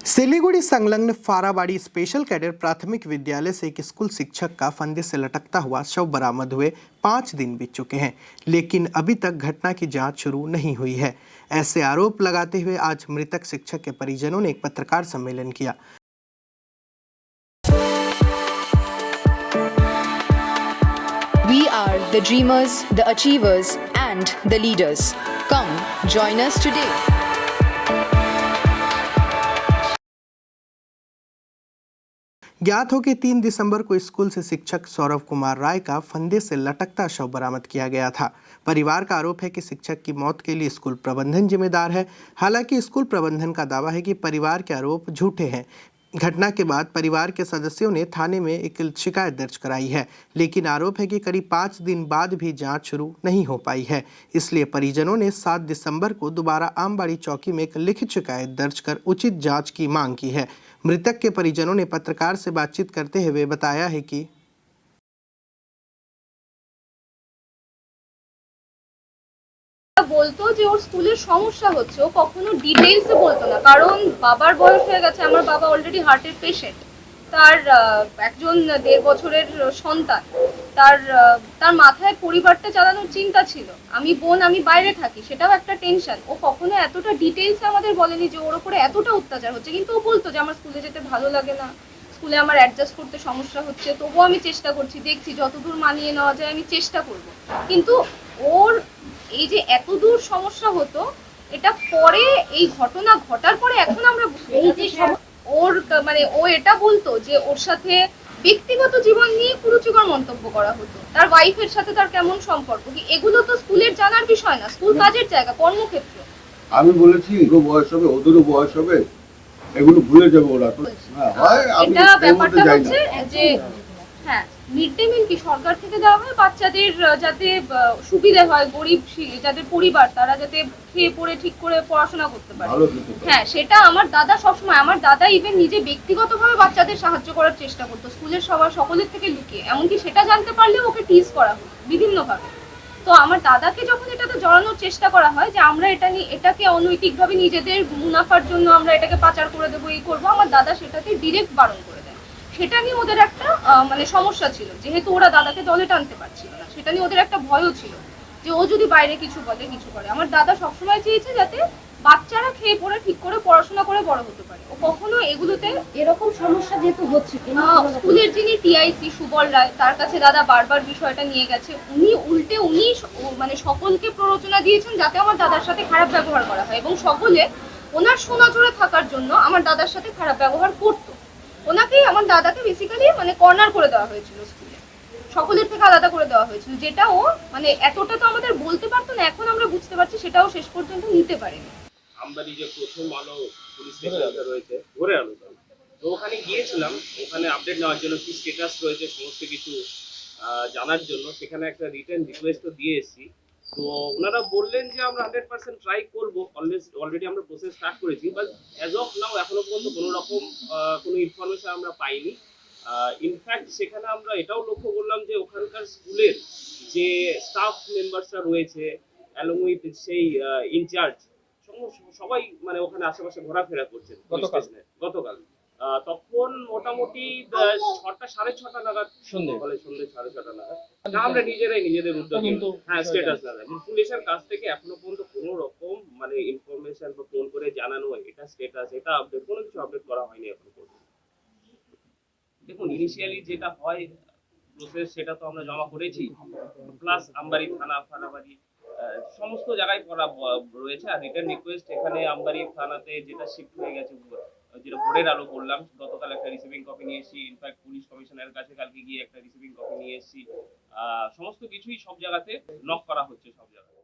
सिलीगुड़ी संलग्न फाराबाड़ी special cadet प्राथमिक विद्यालय से एक स्कूल शिक्षक का फंदे से लटकता हुआ शव बरामद हुए 5 दिन बीत चुके हैं, लेकिन अभी तक घटना की जांच शुरू नहीं हुई है। ऐसे आरोप लगाते हुए आज मृतक शिक्षक के परिजनों ने एक पत्रकार सम्मेलन किया। We are the dreamers, the achievers and the leaders. Come, join us today. ज्ञात हो कि 3 दिसंबर को स्कूल से शिक्षक सौरभ कुमार राय का फंदे से लटकता शव बरामद किया गया था। परिवार का आरोप है कि शिक्षक की मौत के लिए स्कूल प्रबंधन जिम्मेदार है। हालांकि स्कूल प्रबंधन का दावा है कि परिवार के आरोप झूठे हैं। घटना के बाद परिवार के सदस्यों ने थाने में एक शिकायत दर्ज कराई है, लेकिन आरोप है कि करीब 5 दिन बाद भी जांच शुरू नहीं हो पाई है। इसलिए परिजनों ने 7 दिसंबर को दोबारा आमबाड़ी चौकी में एक लिखित शिकायत दर्ज कर उचित जांच की मांग की है। मृतक के परिजनों ने पत्रकार से बातचीत करते हुए बताया है कि বলতো যে ওর স্কুলের সমস্যা হচ্ছে, ও কখনো ডিটেইলসে বলতো না, কারণ বাবার বয়স হয়ে গেছে। আমার বাবা অলরেডি হার্টের পেশেন্ট, তার একজন 1.5 বছরের সন্তান, তার তার মাথায় পরিবারটা চালানোর চিন্তা ছিল। আমি বোন, আমি বাইরে থাকি, সেটাও একটা টেনশন। ও কখনো এতটা ডিটেইলসে আমাদের বলেনি যে ওর উপরে এতটা অত্যাচার হচ্ছে, কিন্তু ও বলতো যে আমার স্কুলে যেতে ভালো লাগে না, স্কুলে আমার অ্যাডজাস্ট করতে সমস্যা হচ্ছে, তবুও আমি চেষ্টা করছি, দেখছি যতদূর মানিয়ে নেওয়া যায় আমি চেষ্টা করব। কিন্তু ওর এই যে এত দূর সমস্যা হতো, এটা পরে এই ঘটনা ঘটার পরে এখন আমরা এই যে ওর মানে ও এটা বলতো যে ওর সাথে ব্যক্তিগত জীবন নিয়ে কুরুচিকর মন্তব্য করা হতো, তার ওয়াইফের সাথে তার কেমন সম্পর্ক কি, এগুলো তো স্কুলের জানার বিষয় না, স্কুল কাজের জায়গা, কর্মক্ষেত্র। আমি বলেছি এগো বয়স হবে, ওদেরও বয়স হবে, এগুলো ভুলে যাবে ওরা। এটা ব্যাপারটা হচ্ছে যে হ্যাঁ, মিড ডে মিল কি সরকার থেকে দেওয়া হয়, বাচ্চাদের যাতে সুবিধা হয়, গরিব যাদের পরিবার তারা যাতে খেয়ে পড়ে ঠিক করে পড়াশোনা করতে পারে। হ্যাঁ, সেটা আমার দাদা সবসময়, আমার দাদা ইভেন নিজে ব্যক্তিগতভাবে বাচ্চাদের সাহায্য করার চেষ্টা করতো, স্কুলের সকলের থেকে লুকিয়ে, এমনকি সেটা জানতে পারলেও ওকে টিজ করা হতো বিভিন্নভাবে। তো আমার দাদাকে যখন এটাতে জড়ানোর চেষ্টা করা হয় যে আমরা এটাকে অনৈতিকভাবে নিজেদের মুনাফার জন্য আমরা এটাকে পাচার করে দেবো, এই করবো, আমার দাদা সেটাকে ডিরেক্ট বারণ করে দেয়। সেটা নিয়ে ওদের একটা মানে সমস্যা ছিল, যেহেতু ওরা দাদাকে দলে টানতে পারছিল না, সেটা নিয়ে ওদের একটা ভয়ও ছিল যে ও যদি বাইরে কিছু বলে, কিছু করে। আমার দাদা সবসময় চেয়েছে যাতে বাচ্চারা খেয়ে পড়ে ঠিক করে পড়াশোনা করে বড় হতে পারে। ও কখনো এগুলোতে এরকম সমস্যা যেহেতু হচ্ছে, স্কুলের যিনি টিআইসি সুবল রায়, তার কাছে দাদা বারবার বিষয়টা নিয়ে গেছে। উনি মানে সকলকে প্ররোচনা দিয়েছেন যাতে আমার দাদার সাথে খারাপ ব্যবহার করা হয়, এবং সকলে ওনার সোনাজোড়া থাকার জন্য আমার দাদার সাথে খারাপ ব্যবহার করতো। ওনাকেই, আমার দাদাকে বেসিক্যালি মানে কর্নার করে দেওয়া হয়েছিল, স্কুলে সকলের থেকে আলাদা করে দেওয়া হয়েছিল, যেটা ও মানে এতটা তো আমাদের বলতে পারতো না। এখন আমরা বুঝতে পারছি সেটাও শেষ পর্যন্ত নিতে পারেনি। আমবাড়ি যে প্রথম আলো পুলিশ স্টেশনটা রয়েছে, ভোরে আলো, তো ওখানে গিয়েছিলাম, ওখানে আপডেট নেওয়ার জন্য কি স্ট্যাটাস রয়েছে সমস্ত কিছু জানার জন্য। সেখানে একটা রিটার্ন রিকোয়েস্টও দিয়ে এসেছি। তো ওনারা বললেন যে আমরা 100% ট্রাই করবো, অলরেডি আমরা প্রসেস স্টার্ট করেছি, বাট অ্যাজ অফ নাও এখনো পর্যন্ত কোনো রকম কোনো ইনফরমেশন আমরা পাইনি। ইনফ্যাক্ট সেখানে আমরা এটাও লক্ষ্য করলাম যে ওখানকার স্কুলের যে স্টাফ মেম্বার্সরা রয়েছে অ্যালং উইথ সেই ইনচার্জ, সবাই মানে ওখানে আশেপাশে ঘোরাফেরা করছেন গতকাল। তখন মোটামুটি 6টা 6:30 নাগাদ, সন্ধ্যে 6:30 নাগাদ আমরা নিজেরাই নিজেদের উদ্যোগে স্ট্যাটাস লাগাই। পুলিশের কাছ থেকে এখনো পর্যন্ত কোনো রকম মানে ইনফরমেশন বা ফোন করে জানানো এটা স্ট্যাটাস, এটা আপডেট, কোনো কিছু আপডেট করা হয়নি এখনো পর্যন্ত। দেখুন, ইনিশিয়ালি যেটা হয় প্রসেস, সেটা তো আমরা জমা করেছি, প্লাস আমবাড়ি থানা, ফারাবাড়ি সমস্ত জায়গায় করা রয়েছে। আর রিটার্ন রিকোয়েস্ট এখানে আমবাড়ি থানাতে যেটা শিফট হয়ে গেছে, যেটা ভোরের আলো বললাম, গতকাল একটা রিসিভিং কপি নিয়ে এসেছি। ইনফ্যাক্ট পুলিশ কমিশনারের কাছে কালকে গিয়ে একটা রিসিভিং কপি নিয়ে এসেছি। সমস্ত কিছুই সব জায়গাতে নক করা হচ্ছে, সব জায়গায়।